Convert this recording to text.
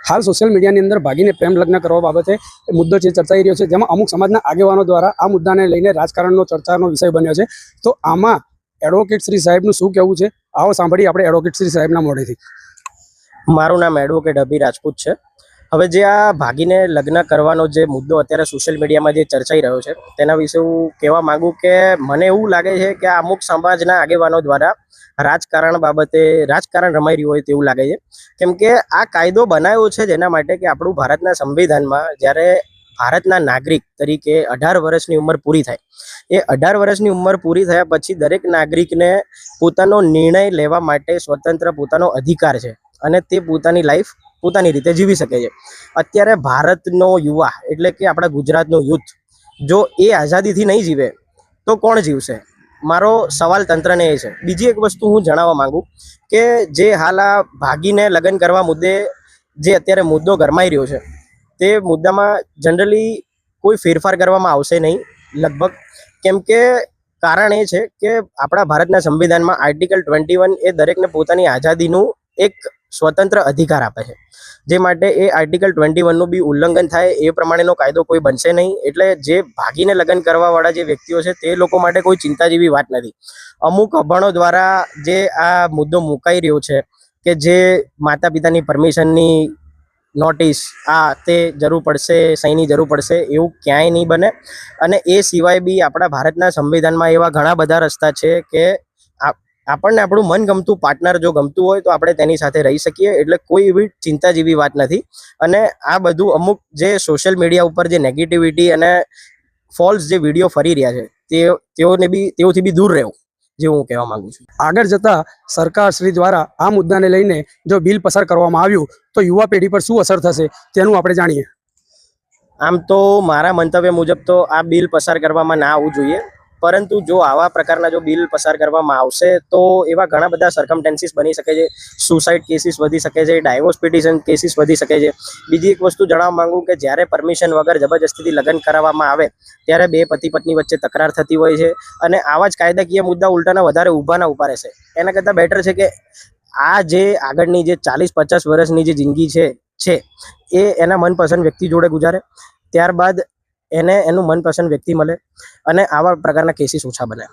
हाल social media अंदर भागीने प्रेम लग्न करवा बाबते मुद्दो चर्चाई रह्यो छे, जेमां अमुक समाजना आगेवानो द्वारा आ मुद्दाने लईने राजकारणनो चर्चानो विषय बन्यो छे। तो आमां एडवोकेट श्री साहेबनुं शुं कहेवुं छे, आवो सांभळीए आपणे एडवोकेट श्री साहेबना मोढेथी। मारू नाम एडवोकेट अभि राजपूत है। हवे जे आ भागीने लग्न करवानो जे मुद्दो अत्यारे सोशल मीडिया में जे चर्चाई रह्यो छे तेना विषे हूँ कहेवा मांगू के मने एवुं लागे छे के अमुक समाजना आगेवानो द्वारा राजकारण बाबते राजकारण रमाई रह्युं होय तेवुं लागे छे। केम के आ कायदो बनाव्यो छे जेना माटे के आपणुं भारतना संविधानमां ज्यारे भारतना नागरिक तरीके 18 वर्षनी उंमर पूरी थाय, ए 18 वर्षनी उंमर पूरी थया पछी दरेक नागरिकने पोतानो निर्णय लेवा माटे स्वतंत्र पोतानो अधिकार छे અને તે પોતાની લાઈફ પોતાની રીતે જીવી શકે છે। અત્યારે ભારતનો યુવા એટલે કે આપણા ગુજરાતનો યુથ જો એ આઝાદીથી નહીં જીવે તો કોણ જીવશે? મારો સવાલ તંત્રને એ છે। બીજી એક વસ્તુ હું જણાવવા માંગુ કે જે હાલ આ ભાગીને લગ્ન કરવા મુદ્દે જે અત્યારે મુદ્દો ગરમાઈ રહ્યો છે તે મુદ્દામાં જનરલી કોઈ ફેરફાર કરવામાં આવશે નહીં લગભગ, કેમ કે કારણ એ છે કે આપણા ભારતના સંવિધાનમાં આર્ટિકલ 21 એ દરેકને પોતાની આઝાદીનું એક स्वतंत्र अधिकार आपे छे, जे माटे ए आर्टिकल 21 નું बी उल्लंघन थाय ए प्रमाणेनो कायदो कोई बनशे नहीं। एटले जे भागीने लग्न करवा वाळा जे व्यक्तिओ छे ते लोको माटे कोई चिंता जेवी वात नथी। अमुक अभणो द्वारा जे आ मुद्दो मुकाई रह्यो छे के जे माता पितानी परमिशननी नोटिस आ ते जरूर पड़शे, सहीनी जरूर पड़शे, एवुं क्यांय नहीं बने। अने ए सिवाय बी आपणा भारतना संविधानमां एवा घणा बधा रस्ता छे के આપણને આપણું મન ગમતું પાર્ટનર જો ગમતું હોય તો આપણે તેની સાથે રહી શકીએ, એટલે કોઈ એવી ચિંતા જેવી વાત નથી। અને આ બધું અમુક જે સોશિયલ મીડિયા ઉપર જે નેગેટિવિટી અને ફોલ્સ જે વિડીયો ફરી રહ્યા છે તેઓથી બી દૂર રહેવું જે હું કહેવા માંગુ છું। આગળ જતા સરકાર શ્રી દ્વારા આ મુદ્દાને લઈને જો બિલ પસાર કરવામાં આવ્યું તો યુવા પેઢી પર શું અસર થશે તેનું આપણે જાણીએ। આમ તો મારા મંતવ્ય મુજબ તો આ બિલ પસાર કરવામાં ના આવવું જોઈએ, परंतु जो आवा प्रकारना जो बिल पसार करवामां आवशे तो एवा घणा बधा सर्कमस्टेन्सीस बनी शके छे। सुसाइड केसीस वधी शके छे, डाइवोर्स पिटिशन केसीस वधी शके छे। बीजी एक वस्तु जणाववा मांगू के ज्यारे परमिशन वगर जबरदस्तीथी लग्न कराववामां आवे त्यारे बे पति पत्नी वच्चे तकरार थती होय छे अने आवा ज कायदाकीय मुद्दा उलटाना वधारे ऊभा ना ऊभा रहेशे। एना करता बेटर छे के आ जे आगळनी जे 40-50 वर्षनी जे जिंदगी छे ए एना मनपसंद व्यक्ति जोड़े गुजारे, त्यारबाद એને એનું મનપસંદ વ્યક્તિ મળે અને આવા પ્રકારના કેસીસ ઓછા બને।